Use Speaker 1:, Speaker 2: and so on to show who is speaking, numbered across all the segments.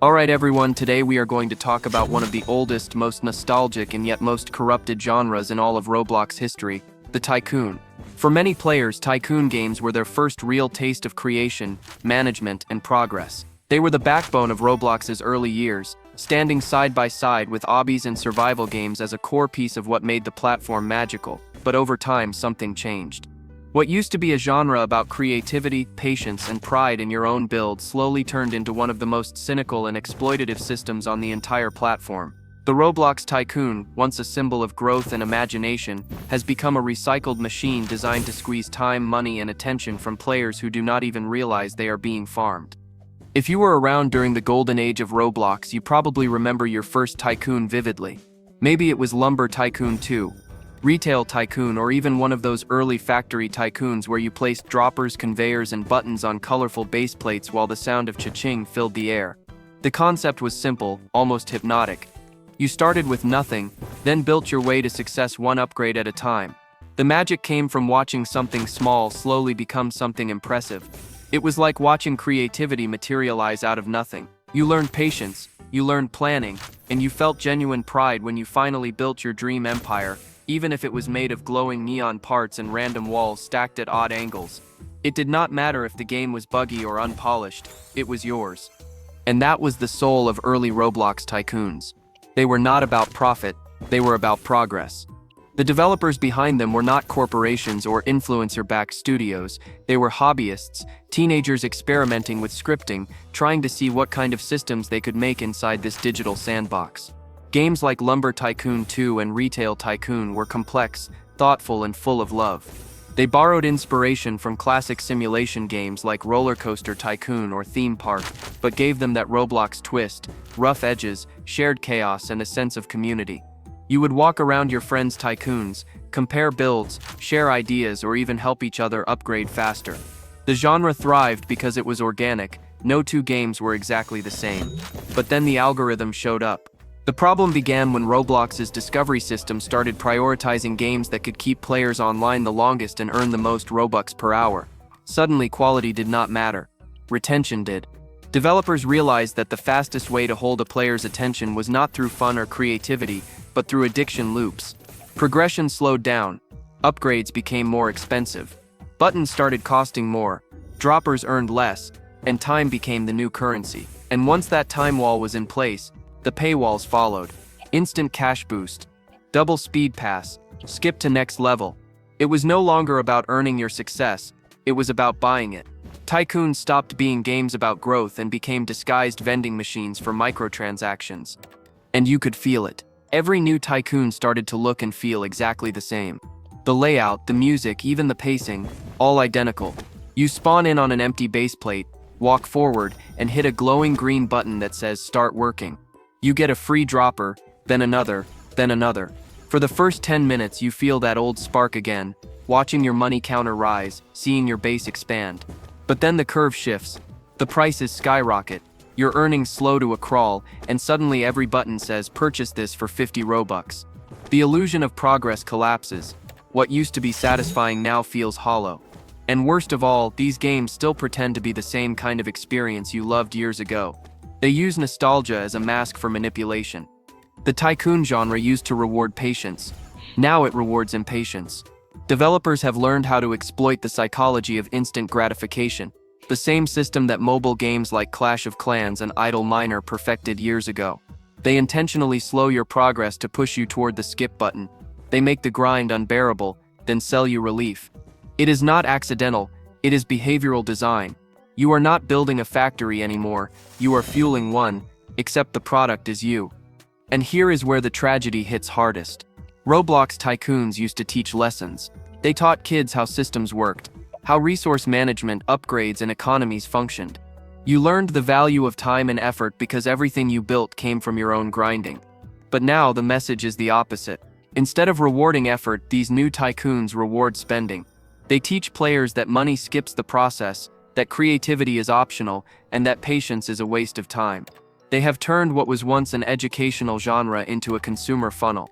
Speaker 1: Alright everyone, today we are going to talk about one of the oldest, most nostalgic and yet most corrupted genres in all of Roblox history, the Tycoon. For many players, Tycoon games were their first real taste of creation, management, and progress. They were the backbone of Roblox's early years, standing side by side with obbies and survival games as a core piece of what made the platform magical. But over time, something changed. What used to be a genre about creativity, patience, and pride in your own build slowly turned into one of the most cynical and exploitative systems on the entire platform. The Roblox Tycoon, once a symbol of growth and imagination, has become a recycled machine designed to squeeze time, money, and attention from players who do not even realize they are being farmed. If you were around during the golden age of Roblox, you probably remember your first Tycoon vividly. Maybe it was Lumber Tycoon 2. Retail Tycoon, or even one of those early factory tycoons where you placed droppers, conveyors, and buttons on colorful base plates while the sound of cha-ching filled the air. The concept was simple, almost hypnotic. You started with nothing, then built your way to success one upgrade at a time. The magic came from watching something small slowly become something impressive. It was like watching creativity materialize out of nothing. You learned patience, you learned planning, and you felt genuine pride when you finally built your dream empire, even if it was made of glowing neon parts and random walls stacked at odd angles. It did not matter if the game was buggy or unpolished, it was yours. And that was the soul of early Roblox Tycoons. They were not about profit, they were about progress. The developers behind them were not corporations or influencer-backed studios, they were hobbyists, teenagers experimenting with scripting, trying to see what kind of systems they could make inside this digital sandbox. Games like Lumber Tycoon 2 and Retail Tycoon were complex, thoughtful, and full of love. They borrowed inspiration from classic simulation games like Roller Coaster Tycoon or Theme Park, but gave them that Roblox twist, rough edges, shared chaos, and a sense of community. You would walk around your friends' tycoons, compare builds, share ideas, or even help each other upgrade faster. The genre thrived because it was organic. No two games were exactly the same. But then the algorithm showed up. The problem began when Roblox's discovery system started prioritizing games that could keep players online the longest and earn the most Robux per hour. Suddenly, quality did not matter. Retention did. Developers realized that the fastest way to hold a player's attention was not through fun or creativity, but through addiction loops. Progression slowed down. Upgrades became more expensive. Buttons started costing more. Droppers earned less, and time became the new currency. And once that time wall was in place, the paywalls followed. Instant cash boost, double speed pass, skip to next level. It was no longer about earning your success, it was about buying it. Tycoons stopped being games about growth and became disguised vending machines for microtransactions. And you could feel it. Every new Tycoon started to look and feel exactly the same. The layout, the music, even the pacing, all identical. You spawn in on an empty base plate, walk forward, and hit a glowing green button that says "Start working." You get a free dropper, then another, then another. For the first 10 minutes, you feel that old spark again, watching your money counter rise, seeing your base expand. But then the curve shifts. The prices skyrocket, your earnings slow to a crawl, and suddenly every button says "Purchase this for 50 Robux." The illusion of progress collapses. What used to be satisfying now feels hollow. And worst of all, these games still pretend to be the same kind of experience you loved years ago. They use nostalgia as a mask for manipulation. The Tycoon genre used to reward patience. Now it rewards impatience. Developers have learned how to exploit the psychology of instant gratification, the same system that mobile games like Clash of Clans and Idle Miner perfected years ago. They intentionally slow your progress to push you toward the skip button. They make the grind unbearable, then sell you relief. It is not accidental, it is behavioral design. You are not building a factory anymore, you are fueling one, except the product is you. And here is where the tragedy hits hardest. Roblox Tycoons used to teach lessons. They taught kids how systems worked, how resource management, upgrades, and economies functioned. You learned the value of time and effort because everything you built came from your own grinding. But now the message is the opposite. Instead of rewarding effort, these new Tycoons reward spending. They teach players that money skips the process, that creativity is optional, and that patience is a waste of time. They have turned what was once an educational genre into a consumer funnel.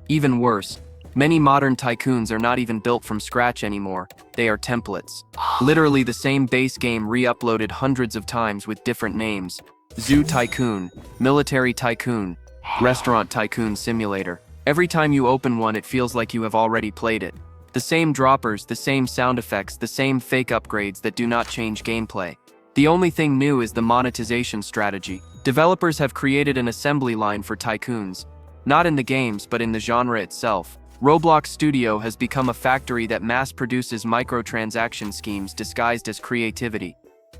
Speaker 1: Even worse, many modern tycoons are not even built from scratch anymore, they are templates. Literally the same base game re-uploaded hundreds of times with different names. Zoo Tycoon, Military Tycoon, Restaurant Tycoon Simulator. Every time you open one, it feels like you have already played it. The same droppers, the same sound effects, the same fake upgrades that do not change gameplay. The only thing new is the monetization strategy. Developers have created an assembly line for tycoons. Not in the games, but in the genre itself. Roblox Studio has become a factory that mass-produces microtransaction schemes disguised as creativity.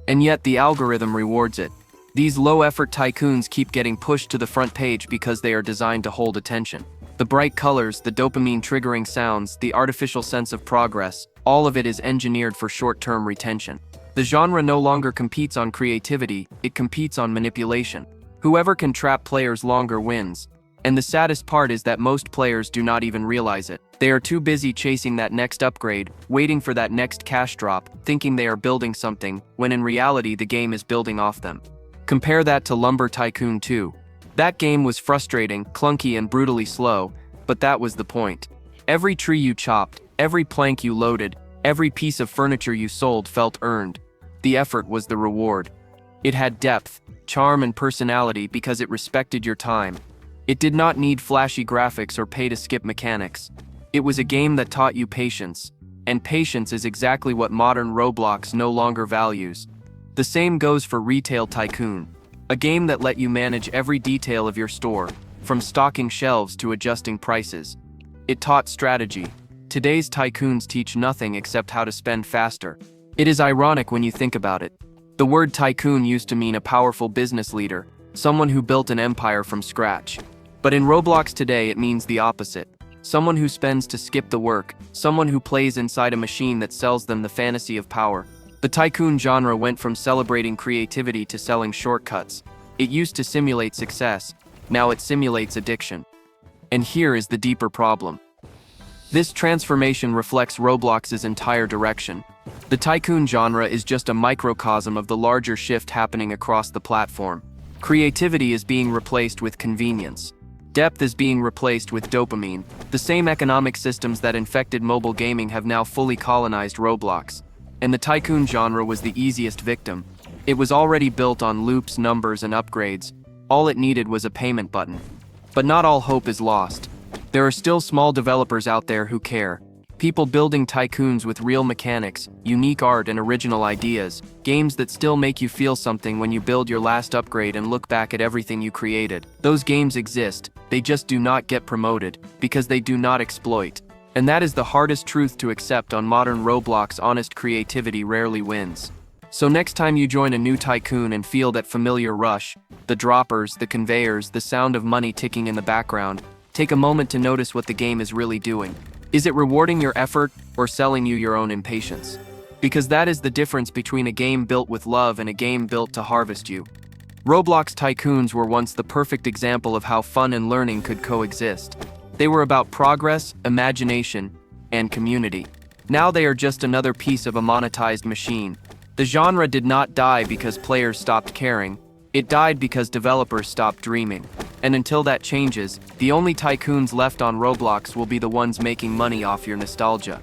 Speaker 1: And yet the algorithm rewards it. These low-effort tycoons keep getting pushed to the front page because they are designed to hold attention. The bright colors, the dopamine-triggering sounds, the artificial sense of progress, all of it is engineered for short-term retention. The genre no longer competes on creativity, it competes on manipulation. Whoever can trap players longer wins. And the saddest part is that most players do not even realize it. They are too busy chasing that next upgrade, waiting for that next cash drop, thinking they are building something, when in reality the game is building off them. Compare that to Lumber Tycoon 2. That game was frustrating, clunky, and brutally slow, but that was the point. Every tree you chopped, every plank you loaded, every piece of furniture you sold felt earned. The effort was the reward. It had depth, charm, and personality because it respected your time. It did not need flashy graphics or pay-to-skip mechanics. It was a game that taught you patience, and patience is exactly what modern Roblox no longer values. The same goes for Retail Tycoon, a game that let you manage every detail of your store, from stocking shelves to adjusting prices. It taught strategy. Today's tycoons teach nothing except how to spend faster. It is ironic when you think about it. The word tycoon used to mean a powerful business leader, someone who built an empire from scratch. But in Roblox today, it means the opposite. Someone who spends to skip the work, someone who plays inside a machine that sells them the fantasy of power. The tycoon genre went from celebrating creativity to selling shortcuts. It used to simulate success, now it simulates addiction. And here is the deeper problem. This transformation reflects Roblox's entire direction. The tycoon genre is just a microcosm of the larger shift happening across the platform. Creativity is being replaced with convenience. Depth is being replaced with dopamine. The same economic systems that infected mobile gaming have now fully colonized Roblox. And the tycoon genre was the easiest victim. It was already built on loops, numbers, and upgrades. All it needed was a payment button. But not all hope is lost. There are still small developers out there who care. People building tycoons with real mechanics, unique art, and original ideas. Games that still make you feel something when you build your last upgrade and look back at everything you created. Those games exist, they just do not get promoted, because they do not exploit. And that is the hardest truth to accept on modern Roblox. Honest creativity rarely wins. So next time you join a new tycoon and feel that familiar rush, the droppers, the conveyors, the sound of money ticking in the background, take a moment to notice what the game is really doing. Is it rewarding your effort or selling you your own impatience? Because that is the difference between a game built with love and a game built to harvest you. Roblox Tycoons were once the perfect example of how fun and learning could coexist. They were about progress, imagination, and community. Now they are just another piece of a monetized machine. The genre did not die because players stopped caring. It died because developers stopped dreaming. And until that changes, the only tycoons left on Roblox will be the ones making money off your nostalgia.